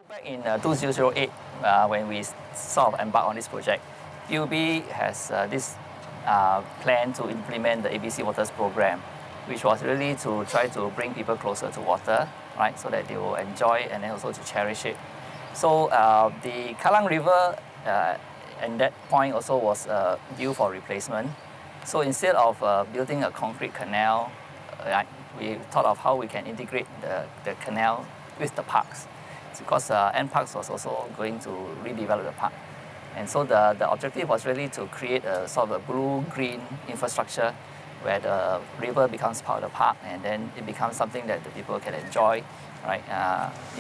Back in 2008, when we sort of embarked on this project, PUB has this plan to implement the ABC Waters program, which was really to try to bring people closer to water, right, so that they will enjoy and then also to cherish it. So the Kallang River at that point also was due for replacement. So instead of building a concrete canal, we thought of how we can integrate the canal with the parks. Because NParks was also going to redevelop the park. And so the objective was really to create a sort of a blue-green infrastructure where the river becomes part of the park, and then it becomes something that the people can enjoy, right?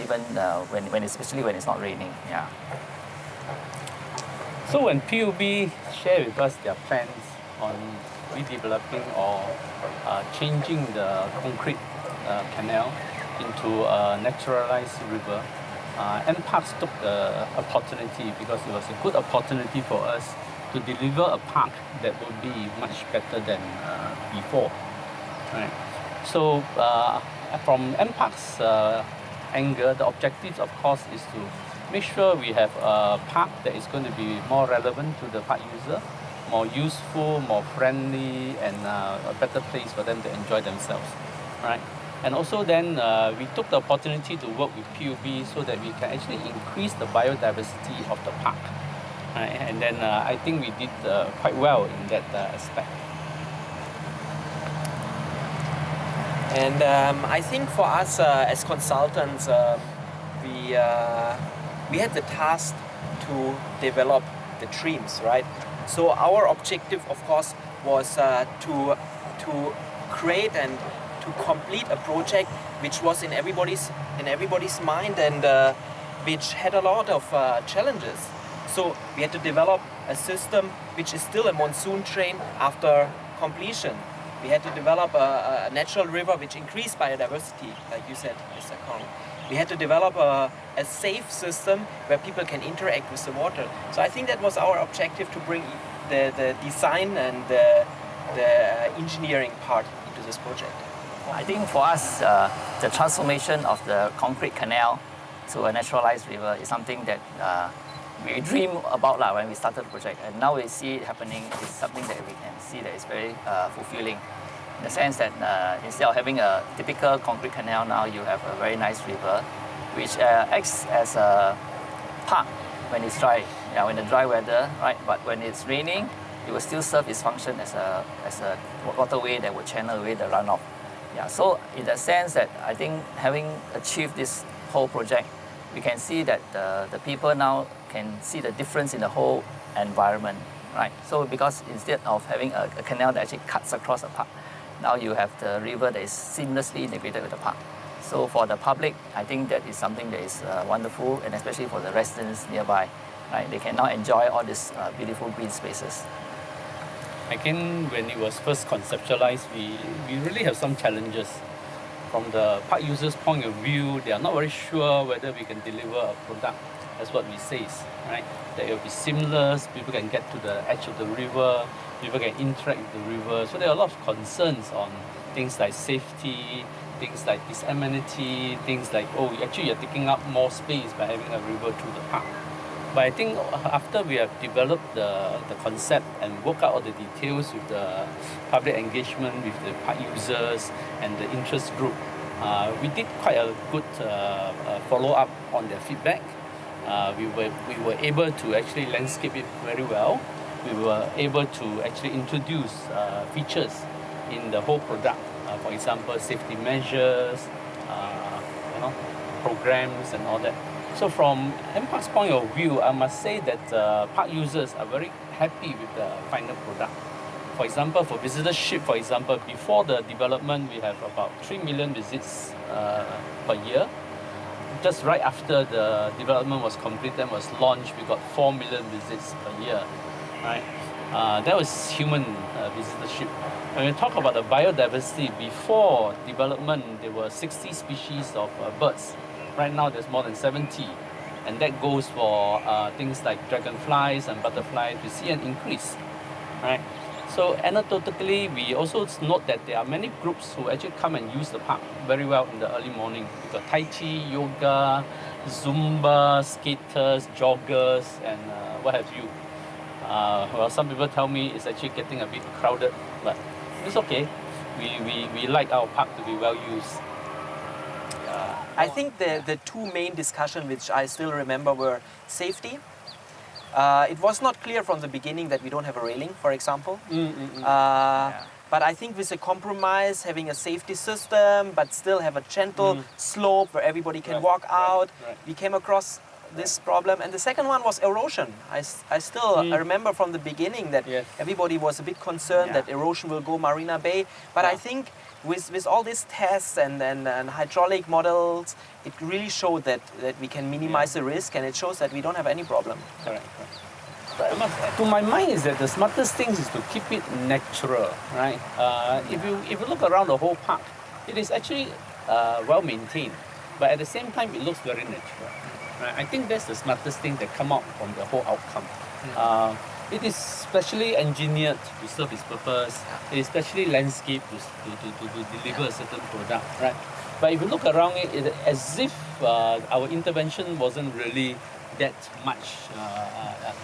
Even especially when it's not raining. Yeah. So when PUB share with us their plans on redeveloping or changing the concrete canal into a naturalized river, NParks took the opportunity because it was a good opportunity for us to deliver a park that would be much better than before. Right. So from NParks' angle, the objective, of course, is to make sure we have a park that is going to be more relevant to the park user, more useful, more friendly, and a better place for them to enjoy themselves. Right. And also then we took the opportunity to work with PUB so that we can actually increase the biodiversity of the park. And then I think we did quite well in that aspect. And I think for us as consultants, we had the task to develop the dreams, right? So our objective, of course, was to create and to complete a project which was in everybody's mind and which had a lot of challenges. So we had to develop a system which is still a monsoon drain after completion. We had to develop a natural river which increased biodiversity, like you said, Mr. Kong. We had to develop a safe system where people can interact with the water. So I think that was our objective, to bring the design and the engineering part into this project. I think for us, the transformation of the concrete canal to a naturalized river is something that we dream about when we started the project. And now we see it happening. It's something that we can see that is very fulfilling, in the sense that instead of having a typical concrete canal, now you have a very nice river, which acts as a park when it's dry, when the dry weather, right? But when it's raining, it will still serve its function as a waterway that will channel away the runoff. Yeah, so in that sense, that I think having achieved this whole project, we can see that the people now can see the difference in the whole environment, right? So because instead of having a canal that actually cuts across the park, now you have the river that is seamlessly integrated with the park. So for the public, I think that is something that is wonderful, and especially for the residents nearby, right? They can now enjoy all these beautiful green spaces. Again, when it was first conceptualized, we really have some challenges. From the park users' point of view, they are not very sure whether we can deliver a product as what we say, right? That it will be seamless, people can get to the edge of the river, people can interact with the river. So there are a lot of concerns on things like safety, things like this amenity, things like, actually you're taking up more space by having a river through the park. But I think after we have developed the concept and worked out all the details with the public engagement with the park users and the interest group, we did quite a good follow-up on their feedback. We were able to actually landscape it very well. We were able to actually introduce features in the whole product. For example, safety measures, programs and all that. So from NParks' point of view, I must say that park users are very happy with the final product. For example, for visitorship, before the development, we have about 3 million visits per year. Just right after the development was completed and was launched, we got 4 million visits per year, right? That was human visitorship. When we talk about the biodiversity, before development, there were 60 species of birds. Right now, there's more than 70. And that goes for things like dragonflies and butterflies. We see an increase, right? So anecdotally, we also note that there are many groups who actually come and use the park very well in the early morning. We got Tai Chi, yoga, Zumba, skaters, joggers, and what have you. Well, some people tell me it's actually getting a bit crowded, but it's okay. We like our park to be well used. I think the two main discussions which I still remember were safety. It was not clear from the beginning that we don't have a railing, for example. But I think with a compromise, having a safety system, but still have a gentle slope where everybody can walk out, we came across this problem. And the second one was erosion. I still I remember from the beginning that everybody was a bit concerned that erosion will go Marina Bay. But I think with all these tests and hydraulic models, it really showed that we can minimize the risk, and it shows that we don't have any problem. Correct. To my mind is that the smartest thing is to keep it natural, right? If you look around the whole park, it is actually well maintained, but at the same time it looks very natural. Right? I think that's the smartest thing that come out from the whole outcome. It is specially engineered to serve its purpose. It is specially landscaped to deliver a certain product, right? But if you look around it, it's as if our intervention wasn't really that much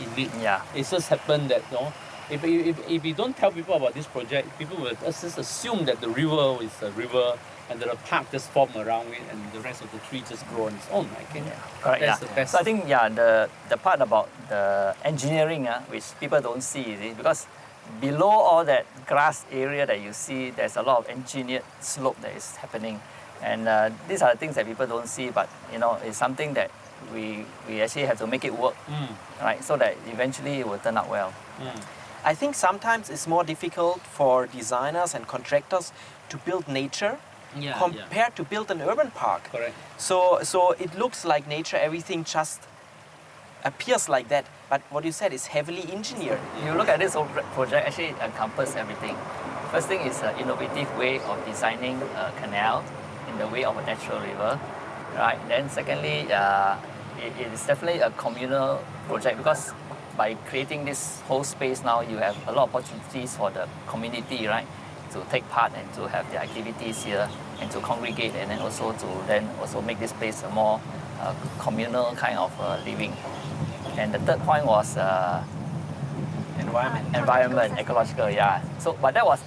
in it. It just happened that, you know, if we don't tell people about this project, people will just assume that the river is a river and that the park just form around it and the rest of the trees just grow on its own. I think that's the best. So I think the part about the engineering which people don't see, because below all that grass area that you see, there's a lot of engineered slope that is happening, and these are the things that people don't see, but you know, it's something that we actually have to make it work, right? So that eventually it will turn out well. I think sometimes it's more difficult for designers and contractors to build nature compared to build an urban park. Correct. So it looks like nature, everything just appears like that. But what you said is heavily engineered. You look at this whole project, actually encompasses everything. First thing is an innovative way of designing a canal in the way of a natural river, right? Then secondly, it is definitely a communal project, because by creating this whole space now, you have a lot of opportunities for the community, right, to take part and to have their activities here and to congregate, and then also to make this place a more communal kind of living. And the third point was environment, ecological, So, but that was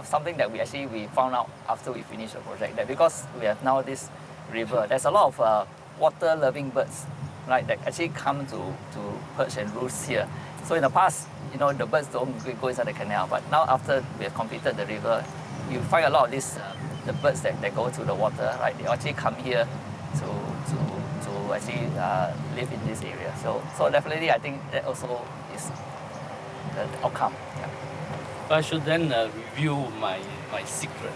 something that we found out after we finished the project, that because we have now this river, there's a lot of water-loving birds, right, that actually come to perch and roost here. So in the past, you know, the birds don't go inside the canal, but now after we have completed the river, you find a lot of these the birds that go to the water, right? They actually come here to actually live in this area. So definitely, I think that also is the outcome. I should then review my secret.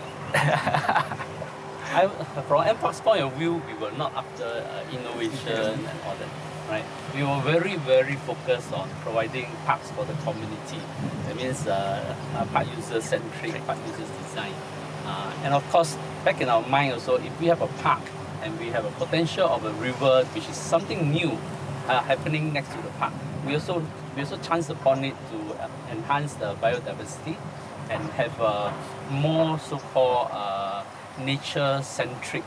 From MPark's point of view, we were not after innovation and all that, right? We were very, very focused on providing parks for the community. That means park user-centric, park user design. And of course, back in our mind also, if we have a park and we have a potential of a river, which is something new happening next to the park, we also chance upon it to enhance the biodiversity and have a more so-called nature-centric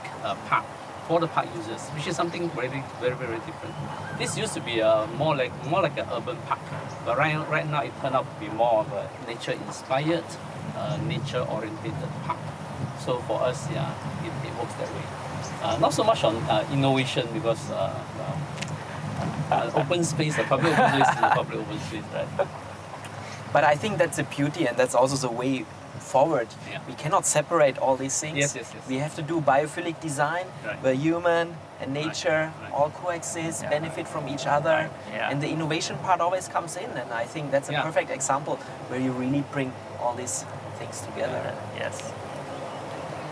park for the park users, which is something very, very, very different. This used to be more like an urban park, but right now it turned out to be more of a nature-inspired, nature-oriented park. So for us, it works that way. Not so much on innovation, because open space, a public open space is a public open space, right? But I think that's the beauty, and that's also the way forward. We cannot separate all these things. Yes. We have to do biophilic design, where human and nature all coexist, benefit from each other, and the innovation part always comes in. And I think that's a perfect example where you really bring all these things together. Yes.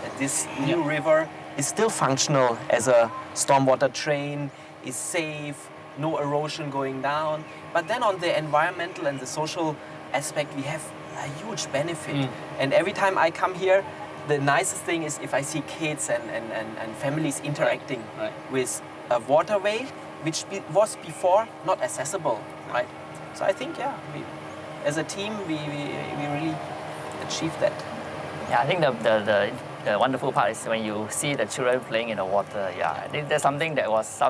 That this new river is still functional as a stormwater drain, is safe, no erosion going down. But then on the environmental and the social aspect, we have a huge benefit. And every time I come here, the nicest thing is if I see kids and families interacting with a waterway which was before not accessible, right? So I think, as a team, we really achieved that. Yeah, I think the wonderful part is when you see the children playing in the water. Yeah, I think that's something that was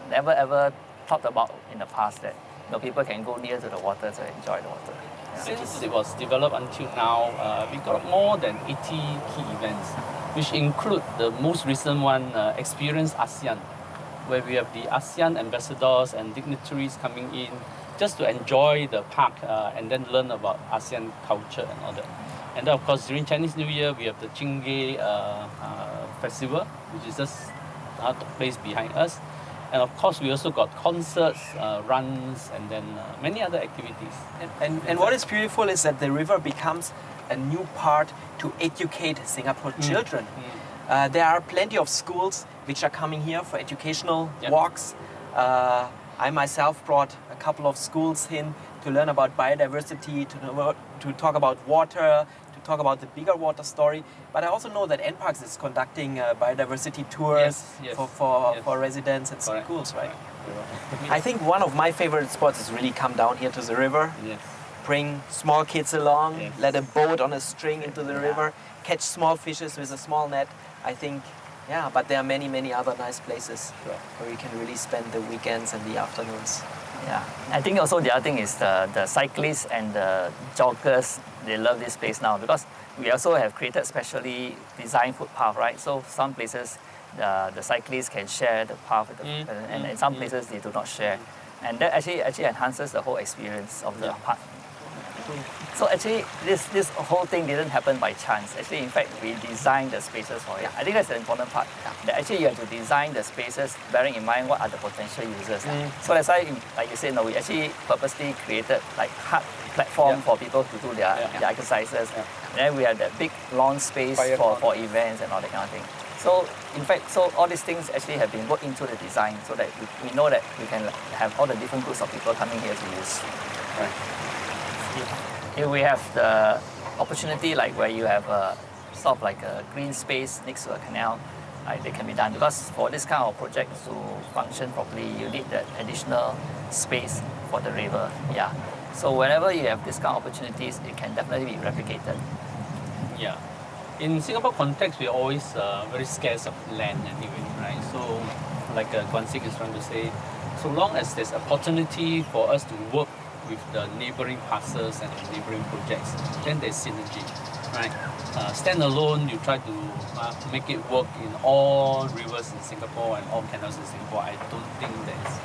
never ever thought about in the past, that people can go near to the water to enjoy the water. Yeah. Since it was developed until now, we got more than 80 key events, which include the most recent one, Experience ASEAN, where we have the ASEAN ambassadors and dignitaries coming in just to enjoy the park and then learn about ASEAN culture and all that. And then of course during Chinese New Year we have the Chingay festival, which is just took place behind us. And of course we also got concerts, runs, and then many other activities. And what is beautiful is that the river becomes a new part to educate Singapore children. There are plenty of schools which are coming here for educational walks. I myself brought a couple of schools in to learn about biodiversity, to talk about water, to talk about the bigger water story. But I also know that NParks is conducting biodiversity tours for residents and schools, right? I think one of my favorite spots is really come down here to the river, bring small kids along, let a boat on a string into the river, catch small fishes with a small net. I think, but there are many, many other nice places where we can really spend the weekends and the afternoons. Yeah, I think also the other thing is the cyclists and the joggers, they love this place now because we also have created specially designed footpath, right? So some places the cyclists can share the path with and in some places they do not share. And that actually enhances the whole experience of the park. So actually, this whole thing didn't happen by chance. Actually, in fact, we designed the spaces for it. I think that's the important part. That actually, you have to design the spaces bearing in mind what are the potential users. So that's why, like you said, we actually purposely created like hard platform for people to do their exercises. And then we have that big lawn space for events and all that kind of thing. So in fact, all these things actually have been worked into the design so that we know that we can have all the different groups of people coming here to use. Here we have the opportunity like where you have a sort of like a green space next to a canal, they can be done because for this kind of project to function properly, you need that additional space for the river. Yeah. So whenever you have this kind of opportunities, it can definitely be replicated. Yeah. In Singapore context, we're always very scarce of land anyway, right? So like Guan Sik is trying to say, so long as there's opportunity for us to work with the neighboring parcels and the neighboring projects, then there's synergy, right? Stand alone, you try to make it work in all rivers in Singapore and all canals in Singapore. I don't think that's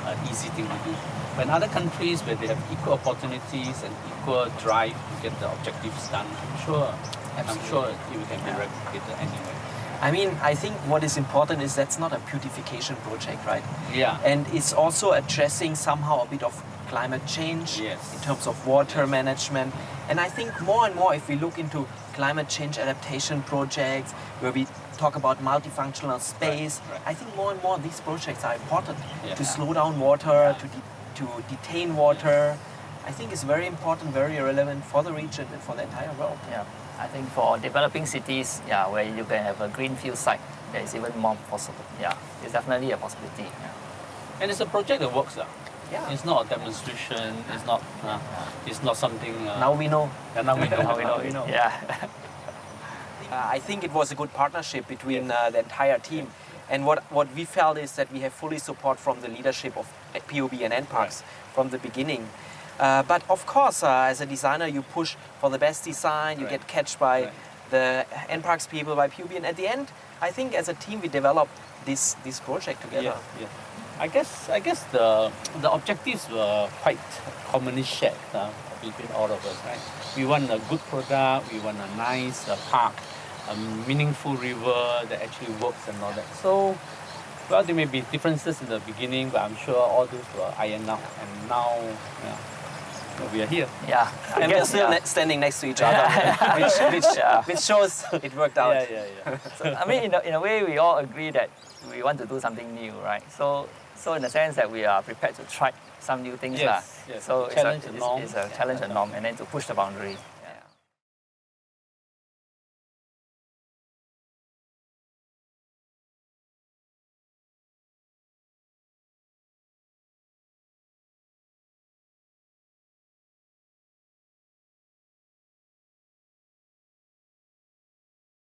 an easy thing to do. But in other countries where they have equal opportunities and equal drive to get the objectives done, I'm sure it can be replicated anyway. I mean, I think what is important is that's not a beautification project, right? Yeah. And it's also addressing somehow a bit of climate change in terms of water management. And I think more and more, if we look into climate change adaptation projects, where we talk about multifunctional space, I think more and more these projects are important to slow down water, to detain water. I think it's very important, very relevant for the region and for the entire world. Yeah, I think for developing cities, where you can have a greenfield site, there is even more possible. Yeah, it's definitely a possibility. Yeah. And it's a project that works. Yeah. It's not a demonstration. It's not something. Now we know. Now we know. Yeah. I think it was a good partnership between the entire team. And what we felt is that we have fully support from the leadership of PUB and NParks from the beginning. But of course, as a designer, you push for the best design. You get catched by the NParks people, by PUB, and at the end, I think as a team we developed this project together. Yeah. I guess the objectives were quite commonly shared between all of us, right? We want a good product, we want a nice park, a meaningful river that actually works and all that. So, well, there may be differences in the beginning, but I'm sure all those were ironed out, and now we are here. Yeah. And we're still standing next to each other, which shows it worked out. Yeah. So, I mean, in a way, we all agree that we want to do something new, right? So in the sense that we are prepared to try some new things. Yes. So Challenge the it's a challenge and norm, and then to push the boundary.